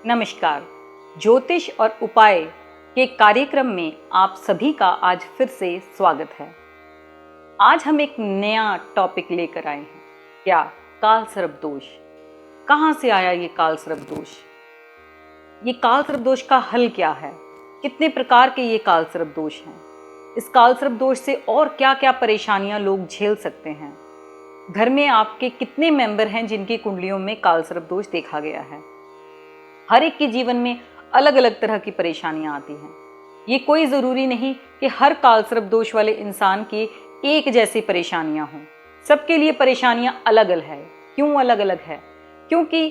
नमस्कार। ज्योतिष और उपाय के कार्यक्रम में आप सभी का आज फिर से स्वागत है। आज हम एक नया टॉपिक लेकर आए हैं। क्या? कालसर्प दोष। कहाँ से आया ये कालसर्प दोष? ये कालसर्प दोष का हल क्या है? कितने प्रकार के ये कालसर्प दोष हैं? इस कालसर्प दोष से और क्या क्या परेशानियां लोग झेल सकते हैं? घर में आपके कितने मेंबर हैं जिनकी कुंडलियों में कालसर्प दोष देखा गया है? हर एक के जीवन में अलग अलग तरह की परेशानियां आती हैं। ये कोई ज़रूरी नहीं कि हर कालसर्प दोष वाले इंसान की एक जैसी परेशानियां हों। सबके लिए परेशानियां अलग अलग है। क्यों अलग अलग है? क्योंकि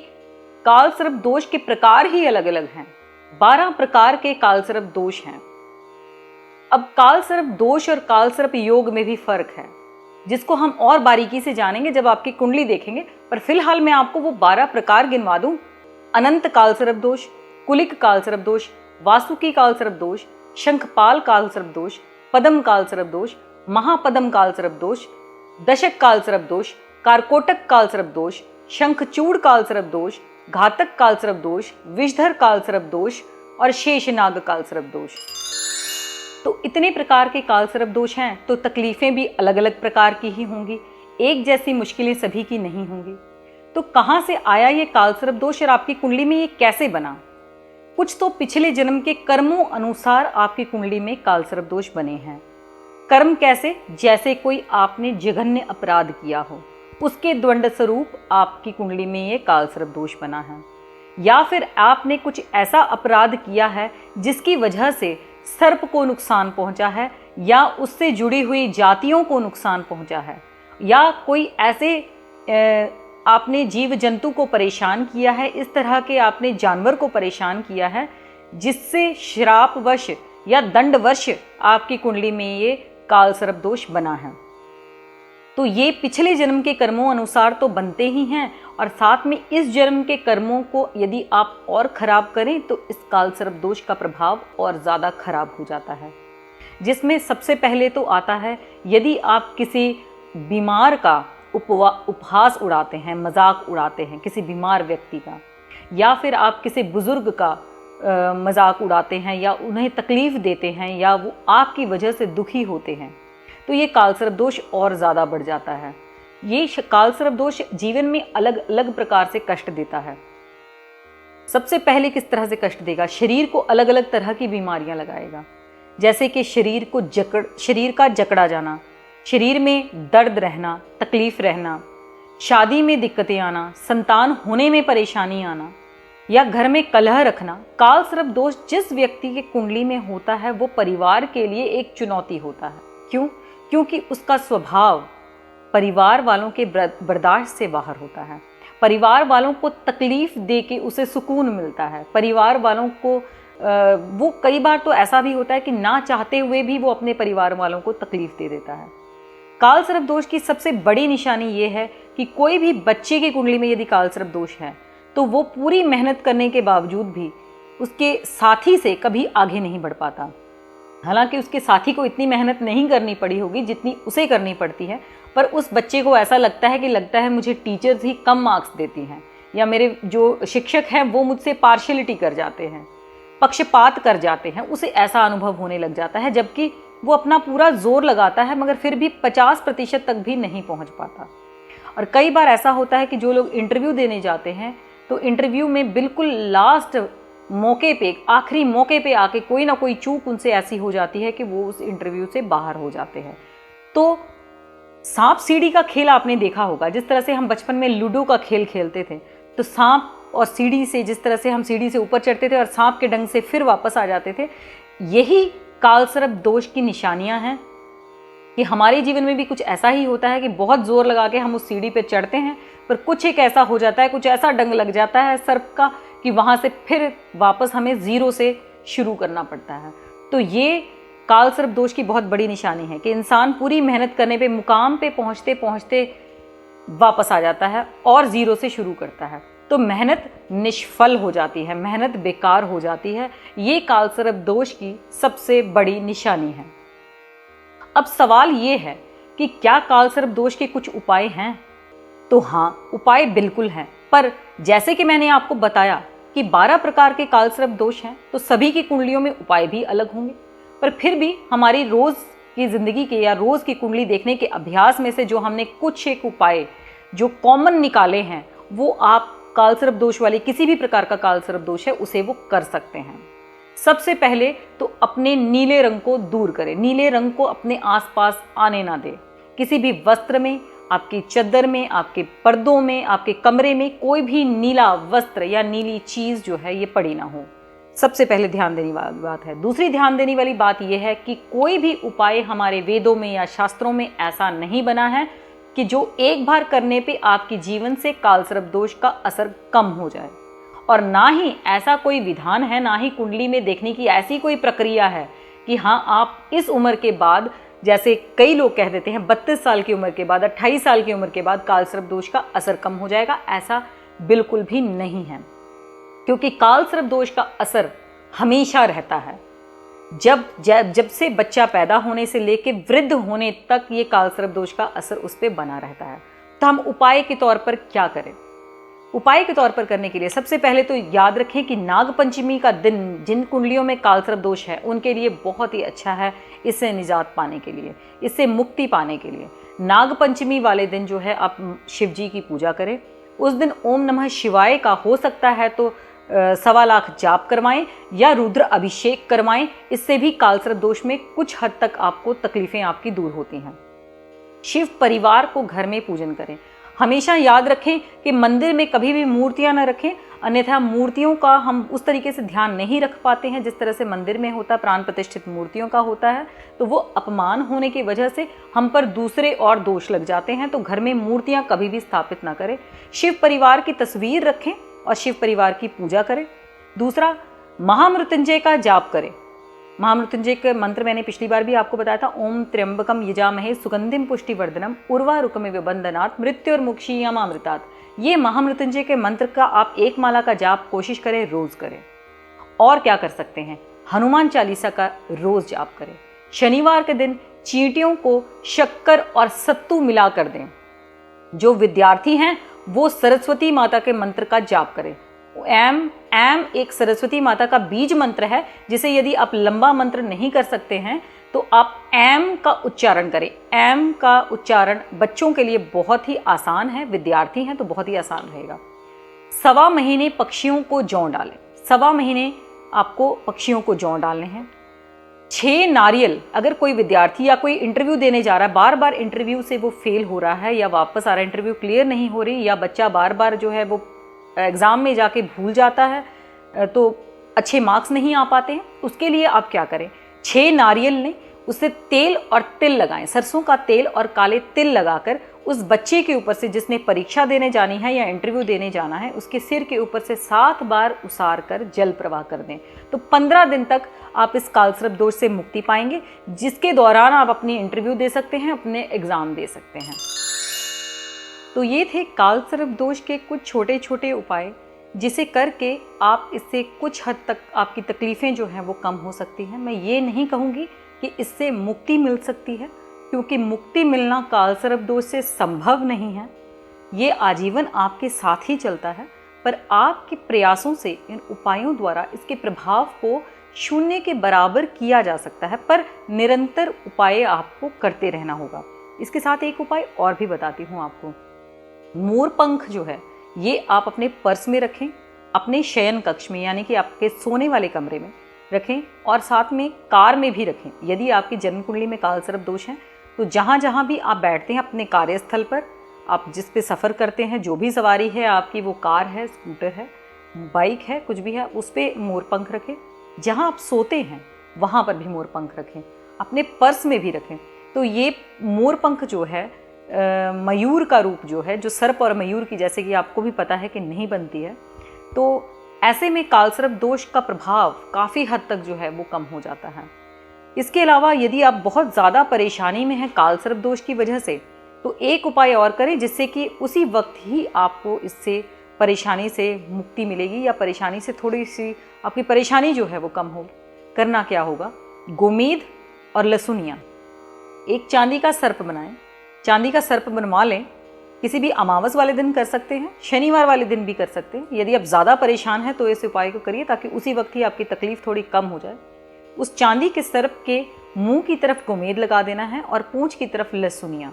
कालसर्प दोष के प्रकार ही अलग अलग हैं। 12 प्रकार के कालसर्प दोष हैं। अब कालसर्प दोष और कालसर्प योग में भी फर्क है, जिसको हम और बारीकी से जानेंगे जब आपकी कुंडली देखेंगे। पर फिलहाल मैं आपको वो 12 प्रकार गिनवा दूं। अनंत कालसर्प दोष, कुलिक कालसर्प दोष, वासुकी कालसर्प दोष, शंखपाल कालसर्प दोष, पदम कालसर्प दोष, महापदम कालसर्प दोष, दशक कालसर्प दोष, कारकोटक कालसर्प दोष, शंखचूड़ कालसर्प दोष, घातक कालसर्प दोष, विषधर कालसर्प दोष और शेषनाग कालसर्प दोष। तो इतने प्रकार के कालसर्प दोष हैं, तो तकलीफें भी अलग अलग प्रकार की ही होंगी। एक जैसी मुश्किलें सभी की नहीं होंगी। तो कहाँ से आया ये कालसर्प दोष और आपकी कुंडली में ये कैसे बना? कुछ तो पिछले जन्म के कर्मों अनुसार आपकी कुंडली में कालसर्प दोष बने हैं। कर्म कैसे? जैसे कोई आपने जघन्य अपराध किया हो, उसके दंड स्वरूप आपकी कुंडली में ये कालसर्प दोष बना है। या फिर आपने कुछ ऐसा अपराध किया है जिसकी वजह से सर्प को नुकसान पहुंचा है, या उससे जुड़ी हुई जातियों को नुकसान पहुंचा है, या कोई ऐसे आपने जीव जंतु को परेशान किया है, इस तरह के आपने जानवर को परेशान किया है जिससे श्रापवश या दंडवश आपकी कुंडली में ये कालसर्प दोष बना है। तो ये पिछले जन्म के कर्मों अनुसार तो बनते ही हैं, और साथ में इस जन्म के कर्मों को यदि आप और खराब करें तो इस कालसर्प दोष का प्रभाव और ज़्यादा खराब हो जाता है। जिसमें सबसे पहले तो आता है, यदि आप किसी बीमार का उपहास उड़ाते हैं, मजाक उड़ाते हैं किसी बीमार व्यक्ति का, या फिर आप किसी बुजुर्ग का मजाक उड़ाते हैं या उन्हें तकलीफ देते हैं, या वो आपकी वजह से दुखी होते हैं, तो ये कालसर्प दोष और ज़्यादा बढ़ जाता है। ये कालसर्प दोष जीवन में अलग अलग प्रकार से कष्ट देता है। सबसे पहले किस तरह से कष्ट देगा? शरीर को अलग अलग तरह की बीमारियां लगाएगा। जैसे कि शरीर का जकड़ा जाना, शरीर में दर्द रहना, तकलीफ रहना, शादी में दिक्कतें आना, संतान होने में परेशानी आना, या घर में कलह रखना। कालसर्प दोष जिस व्यक्ति के कुंडली में होता है वो परिवार के लिए एक चुनौती होता है। क्यों? क्योंकि उसका स्वभाव परिवार वालों के बर्दाश्त से बाहर होता है। परिवार वालों को तकलीफ दे के उसे सुकून मिलता है। परिवार वालों को वो कई बार तो ऐसा भी होता है कि ना चाहते हुए भी वो अपने परिवार वालों को तकलीफ दे देता है। कालसर्प दोष की सबसे बड़ी निशानी ये है कि कोई भी बच्चे की कुंडली में यदि कालसर्प दोष है तो वो पूरी मेहनत करने के बावजूद भी उसके साथी से कभी आगे नहीं बढ़ पाता। हालांकि उसके साथी को इतनी मेहनत नहीं करनी पड़ी होगी जितनी उसे करनी पड़ती है, पर उस बच्चे को ऐसा लगता है मुझे टीचर्स ही कम मार्क्स देती हैं, या मेरे जो शिक्षक हैं वो मुझसे पार्शियलिटी कर जाते हैं, पक्षपात कर जाते हैं। उसे ऐसा अनुभव होने लग जाता है, जबकि वो अपना पूरा जोर लगाता है मगर फिर भी 50% तक भी नहीं पहुंच पाता। और कई बार ऐसा होता है कि जो लोग इंटरव्यू देने जाते हैं तो इंटरव्यू में बिल्कुल लास्ट मौके पे, आखिरी मौके पे आके कोई ना कोई चूक उनसे ऐसी हो जाती है कि वो उस इंटरव्यू से बाहर हो जाते हैं। तो सांप सीढ़ी का खेल आपने देखा होगा। जिस तरह से हम बचपन में लूडो का खेल खेलते थे, तो सांप और सीढ़ी से, जिस तरह से हम सीढ़ी से ऊपर चढ़ते थे और सांप के डंग से फिर वापस आ जाते थे, यही कालसर्प दोष की निशानियां हैं कि हमारे जीवन में भी कुछ ऐसा ही होता है कि बहुत जोर लगा के हम उस सीढ़ी पे चढ़ते हैं, पर कुछ एक ऐसा हो जाता है, कुछ ऐसा डंग लग जाता है सर्प का कि वहां से फिर वापस हमें जीरो से शुरू करना पड़ता है। तो ये कालसर्प दोष की बहुत बड़ी निशानी है कि इंसान पूरी मेहनत करने पे, मुकाम पे पहुंचते पहुंचते वापस आ जाता है और जीरो से शुरू करता है। तो मेहनत निष्फल हो जाती है, मेहनत बेकार हो जाती है। ये कालसर्प दोष की सबसे बड़ी निशानी है। अब सवाल ये है कि क्या कालसर्प दोष के कुछ उपाय हैं? तो हाँ, उपाय बिल्कुल हैं, पर जैसे कि मैंने आपको बताया कि 12 प्रकार के कालसर्प दोष हैं, तो सभी की कुंडलियों में उपाय भी अलग होंगे। पर फिर भी हमारी रोज की जिंदगी के या रोज की कुंडली देखने के अभ्यास में से जो हमने कुछ एक उपाय जो कॉमन निकाले हैं, वो आप कालसर्प दोष वाली किसी भी प्रकार का कालसर्प दोष है उसे वो कर सकते हैं। सबसे पहले तो अपने नीले रंग को दूर करें। नीले रंग को अपने आसपास आने ना दें। किसी भी वस्त्र में, आपकी चद्दर में, आपके पर्दों में, आपके कमरे में कोई भी नीला वस्त्र या नीली चीज जो है ये पड़ी ना हो। सबसे पहले ध्यान देने वाली बात है। दूसरी ध्यान देने वाली बात यह है कि कोई भी उपाय हमारे वेदों में या शास्त्रों में ऐसा नहीं बना है कि जो एक बार करने पे आपके जीवन से कालसर्प दोष का असर कम हो जाए, और ना ही ऐसा कोई विधान है, ना ही कुंडली में देखने की ऐसी कोई प्रक्रिया है कि हाँ आप इस उम्र के बाद, जैसे कई लोग कह देते हैं 32 साल की उम्र के बाद, 28 साल की उम्र के बाद कालसर्प दोष का असर कम हो जाएगा। ऐसा बिल्कुल भी नहीं है, क्योंकि कालसर्प दोष का असर हमेशा रहता है। जब से बच्चा पैदा होने से लेकर वृद्ध होने तक ये कालसर्प दोष का असर उस पर बना रहता है। तो हम उपाय के तौर पर क्या करें? उपाय के तौर पर करने के लिए सबसे पहले तो याद रखें कि नागपंचमी का दिन जिन कुंडलियों में कालसर्प दोष है उनके लिए बहुत ही अच्छा है, इससे निजात पाने के लिए, इससे मुक्ति पाने के लिए। नागपंचमी वाले दिन जो है आप शिव जी की पूजा करें। उस दिन ओम नमः शिवाय का हो सकता है तो 1.25 लाख जाप करवाएं या रुद्र अभिषेक करवाएं। इससे भी कालसर्प दोष में कुछ हद तक आपको तकलीफें आपकी दूर होती हैं। शिव परिवार को घर में पूजन करें। हमेशा याद रखें कि मंदिर में कभी भी मूर्तियां न रखें, अन्यथा मूर्तियों का हम उस तरीके से ध्यान नहीं रख पाते हैं जिस तरह से मंदिर में होता, प्राण प्रतिष्ठित मूर्तियों का होता है, तो वो अपमान होने की वजह से हम पर दूसरे और दोष लग जाते हैं। तो घर में मूर्तियां कभी भी स्थापित ना करें। शिव परिवार की तस्वीर रखें और शिव परिवार की पूजा करें। दूसरा, महामृत्युंजय का जाप करें। महामृत्युंजय का मंत्र मैंने पिछली बार भी आपको बताया था, ओम त्र्यंबकम यजामहे सुगंधिम पुष्टिवर्धनम उर्वारुकमिव बंधनात् मृत्युर्मुक्षीयमामृतात्। ये महामृत्युंजय के मंत्र का आप 1 माला का जाप कोशिश करें, रोज करें। और क्या कर सकते हैं? हनुमान चालीसा का रोज जाप करें। शनिवार के दिन चींटियों को शक्कर और सत्तू मिला कर दें। जो विद्यार्थी हैं वो सरस्वती माता के मंत्र का जाप करें। एम एक सरस्वती माता का बीज मंत्र है, जिसे यदि आप लंबा मंत्र नहीं कर सकते हैं तो आप एम का उच्चारण करें। एम का उच्चारण बच्चों के लिए बहुत ही आसान है, विद्यार्थी हैं तो बहुत ही आसान रहेगा। 1.25 महीने पक्षियों को जौ डालें। 1.25 महीने आपको पक्षियों को जौ डालने हैं। 6 नारियल, अगर कोई विद्यार्थी या कोई इंटरव्यू देने जा रहा है, बार बार इंटरव्यू से वो फेल हो रहा है या वापस आ रहा है, इंटरव्यू क्लियर नहीं हो रही, या बच्चा बार बार जो है वो एग्ज़ाम में जाके भूल जाता है, तो अच्छे मार्क्स नहीं आ पाते हैं, उसके लिए आप क्या करें? 6 नारियल लें, उससे तेल और तिल लगाएं। सरसों का तेल और काले तिल लगाकर उस बच्चे के ऊपर से, जिसने परीक्षा देने जानी है या इंटरव्यू देने जाना है, उसके सिर के ऊपर से 7 बार उसार कर जल प्रवाह कर दें। तो 15 दिन तक आप इस कालसर्प दोष से मुक्ति पाएंगे, जिसके दौरान आप अपनी इंटरव्यू दे सकते हैं, अपने एग्जाम दे सकते हैं। तो ये थे कालसर्प दोष के कुछ छोटे छोटे उपाय, जिसे करके आप इससे कुछ हद तक आपकी तकलीफ़ें जो हैं वो कम हो सकती हैं। मैं ये नहीं कहूँगी कि इससे मुक्ति मिल सकती है, क्योंकि मुक्ति मिलना कालसर्प दोष से संभव नहीं है। ये आजीवन आपके साथ ही चलता है, पर आपके प्रयासों से इन उपायों द्वारा इसके प्रभाव को शून्य के बराबर किया जा सकता है, पर निरंतर उपाय आपको करते रहना होगा। इसके साथ एक उपाय और भी बताती हूँ आपको। मोर पंख जो है ये आप अपने पर्स में रखें, अपने शयन कक्ष में यानी कि आपके सोने वाले कमरे में रखें, और साथ में कार में भी रखें। यदि आपकी जन्म कुंडली में कालसर्प दोष है तो जहाँ जहाँ भी आप बैठते हैं अपने कार्यस्थल पर, आप जिस पे सफ़र करते हैं, जो भी सवारी है आपकी, वो कार है, स्कूटर है, बाइक है, कुछ भी है, उस पर मोर पंख रखें। जहाँ आप सोते हैं वहाँ पर भी मोर पंख रखें, अपने पर्स में भी रखें। तो ये मोर पंख जो है मयूर का रूप जो है, जो सर्प और मयूर की, जैसे कि आपको भी पता है कि नहीं बनती है, तो ऐसे में कालसर्प दोष का प्रभाव काफ़ी हद तक जो है वो कम हो जाता है। इसके अलावा यदि आप बहुत ज़्यादा परेशानी में हैं कालसर्प दोष की वजह से, तो एक उपाय और करें जिससे कि उसी वक्त ही आपको इससे परेशानी से मुक्ति मिलेगी, या परेशानी से थोड़ी सी आपकी परेशानी जो है वो कम होगी। करना क्या होगा? गोमेद और लहसुनिया, एक चांदी का सर्प बनाएं, चांदी का सर्प बनवा लें, किसी भी अमावस वाले दिन कर सकते हैं, शनिवार वाले दिन भी कर सकते हैं। यदि आप ज़्यादा परेशान हैं तो इस उपाय को करिए ताकि उसी वक्त ही आपकी तकलीफ थोड़ी कम हो जाए। उस चांदी के सर्प के मुंह की तरफ गोमेद लगा देना है और पूंछ की तरफ लहसुनिया,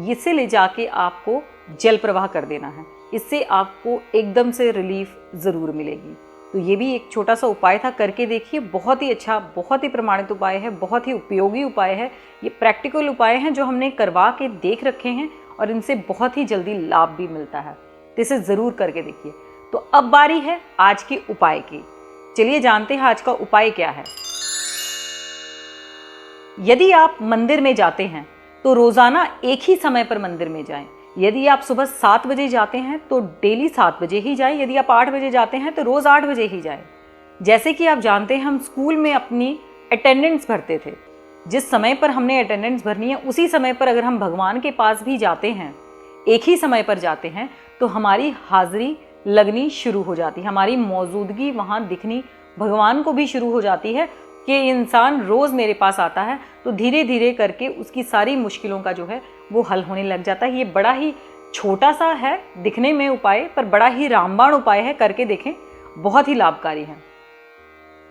इसे ले जाके आपको जल प्रवाह कर देना है। इससे आपको एकदम से रिलीफ ज़रूर मिलेगी। तो ये भी एक छोटा सा उपाय था, करके देखिए। बहुत ही अच्छा, बहुत ही प्रमाणित उपाय है, बहुत ही उपयोगी उपाय है। ये प्रैक्टिकल उपाय हैं जो हमने करवा के देख रखे हैं और इनसे बहुत ही जल्दी लाभ भी मिलता है। तो इसे ज़रूर करके देखिए। तो अब बारी है आज के उपाय की। चलिए जानते हैं आज का उपाय क्या है। यदि आप मंदिर में जाते हैं तो रोज़ाना एक ही समय पर मंदिर में जाएं। यदि आप सुबह 7 बजे जाते हैं तो डेली 7 बजे ही जाएं। यदि आप 8 बजे जाते हैं तो रोज़ 8 बजे ही जाएं। जैसे कि आप जानते हैं हम स्कूल में अपनी अटेंडेंस भरते थे। जिस समय पर हमने अटेंडेंस भरनी है उसी समय पर अगर हम भगवान के पास भी जाते हैं, एक ही समय पर जाते हैं, तो हमारी हाजिरी लगनी शुरू हो जाती है, हमारी मौजूदगी वहाँ दिखनी भगवान को भी शुरू हो जाती है कि इंसान रोज़ मेरे पास आता है। तो धीरे धीरे करके उसकी सारी मुश्किलों का जो है वो हल होने लग जाता है। ये बड़ा ही छोटा सा है दिखने में उपाय, पर बड़ा ही रामबाण उपाय है, करके देखें, बहुत ही लाभकारी है।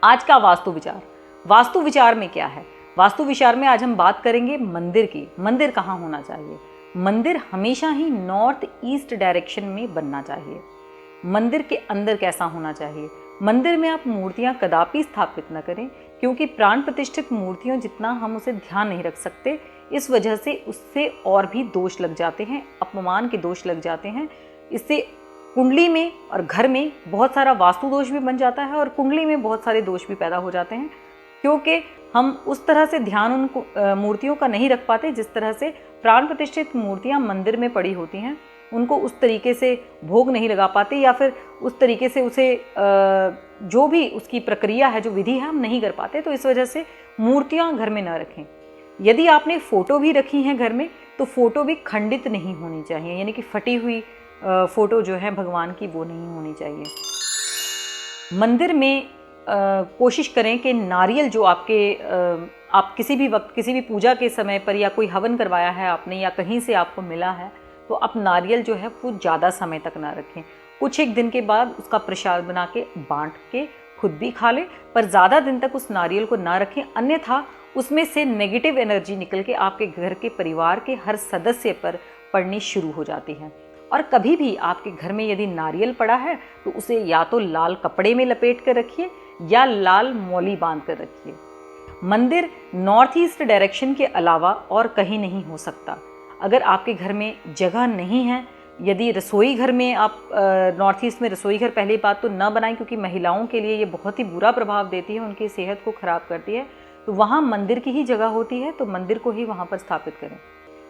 आज का वास्तु विचार। वास्तु विचार में क्या है? वास्तु विचार में आज हम बात करेंगे मंदिर की। मंदिर कहाँ होना चाहिए? मंदिर हमेशा ही नॉर्थ ईस्ट डायरेक्शन में बनना चाहिए। मंदिर के अंदर कैसा होना चाहिए? मंदिर में आप मूर्तियां कदापि स्थापित न करें, क्योंकि प्राण प्रतिष्ठित मूर्तियों जितना हम उसे ध्यान नहीं रख सकते, इस वजह से उससे और भी दोष लग जाते हैं, अपमान के दोष लग जाते हैं। इससे कुंडली में और घर में बहुत सारा वास्तु दोष भी बन जाता है और कुंडली में बहुत सारे दोष भी पैदा हो जाते हैं, क्योंकि हम उस तरह से ध्यान उन मूर्तियों का नहीं रख पाते जिस तरह से प्राण प्रतिष्ठित मूर्तियां मंदिर में पड़ी होती हैं। उनको उस तरीके से भोग नहीं लगा पाते, या फिर उस तरीके से उसे जो भी उसकी प्रक्रिया है, जो विधि है, हम नहीं कर पाते। तो इस वजह से मूर्तियां घर में न रखें। यदि आपने फ़ोटो भी रखी हैं घर में तो फ़ोटो भी खंडित नहीं होनी चाहिए, यानी कि फटी हुई फ़ोटो जो है भगवान की वो नहीं होनी चाहिए। मंदिर में कोशिश करें कि नारियल जो आप किसी भी वक्त किसी भी पूजा के समय पर या कोई हवन करवाया है आपने या कहीं से आपको मिला है, तो आप नारियल जो है वो ज़्यादा समय तक ना रखें। कुछ एक दिन के बाद उसका प्रसाद बना के बांट के खुद भी खा लें, पर ज़्यादा दिन तक उस नारियल को ना रखें, अन्यथा उसमें से नेगेटिव एनर्जी निकल के आपके घर के परिवार के हर सदस्य पर पड़नी शुरू हो जाती है। और कभी भी आपके घर में यदि नारियल पड़ा है तो उसे या तो लाल कपड़े में लपेट कर रखिए या लाल मौली बांध कर रखिए। मंदिर नॉर्थ ईस्ट डायरेक्शन के अलावा और कहीं नहीं हो सकता। अगर आपके घर में जगह नहीं है, यदि रसोई घर में आप नॉर्थ ईस्ट में रसोई घर पहली बात तो न बनाएं, क्योंकि महिलाओं के लिए ये बहुत ही बुरा प्रभाव देती है, उनकी सेहत को खराब करती है। तो वहाँ मंदिर की ही जगह होती है, तो मंदिर को ही वहाँ पर स्थापित करें।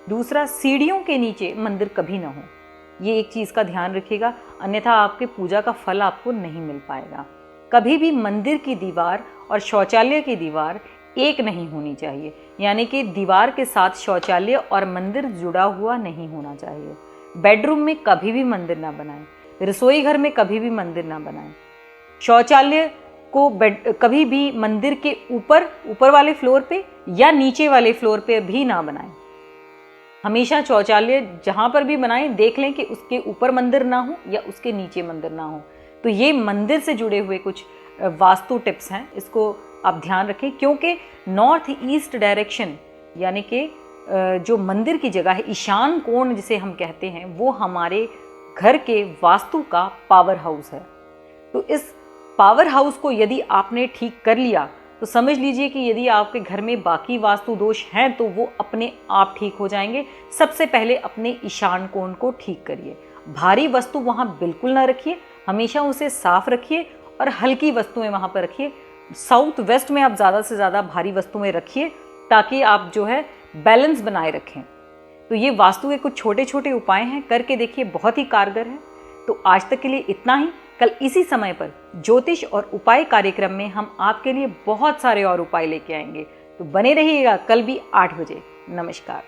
दूसरा, सीढ़ियों के नीचे मंदिर कभी ना हो, ये एक चीज़ का ध्यान रखिएगा, अन्यथा आपके पूजा का फल आपको नहीं मिल पाएगा। कभी भी मंदिर की दीवार और शौचालय की दीवार एक नहीं होनी चाहिए, यानी कि दीवार के साथ शौचालय और मंदिर जुड़ा हुआ नहीं होना चाहिए। बेडरूम में कभी भी मंदिर ना बनाएं, रसोई घर में कभी भी मंदिर ना बनाएं। शौचालय को कभी भी मंदिर के ऊपर वाले फ्लोर पे या नीचे वाले फ्लोर पे भी ना बनाएं। हमेशा शौचालय जहाँ पर भी बनाएं देख लें कि उसके ऊपर मंदिर ना हो या उसके नीचे मंदिर ना हो। तो ये मंदिर से जुड़े हुए कुछ वास्तु टिप्स हैं, इसको आप ध्यान रखें, क्योंकि नॉर्थ ईस्ट डायरेक्शन यानी कि जो मंदिर की जगह है, ईशान कोण जिसे हम कहते हैं, वो हमारे घर के वास्तु का पावर हाउस है। तो इस पावर हाउस को यदि आपने ठीक कर लिया तो समझ लीजिए कि यदि आपके घर में बाकी वास्तु दोष हैं तो वो अपने आप ठीक हो जाएंगे। सबसे पहले अपने ईशान कोण को ठीक करिए। भारी वस्तु वहाँ बिल्कुल ना रखिए, हमेशा उसे साफ रखिए और हल्की वस्तुएं वहाँ पर रखिए। साउथ वेस्ट में आप ज़्यादा से ज़्यादा भारी वस्तुएं रखिए ताकि आप जो है बैलेंस बनाए रखें। तो ये वास्तु के कुछ छोटे छोटे उपाय हैं, करके देखिए, बहुत ही कारगर है। तो आज तक के लिए इतना ही। कल इसी समय पर ज्योतिष और उपाय कार्यक्रम में हम आपके लिए बहुत सारे और उपाय लेके आएंगे, तो बने रहिएगा कल भी 8 बजे। नमस्कार।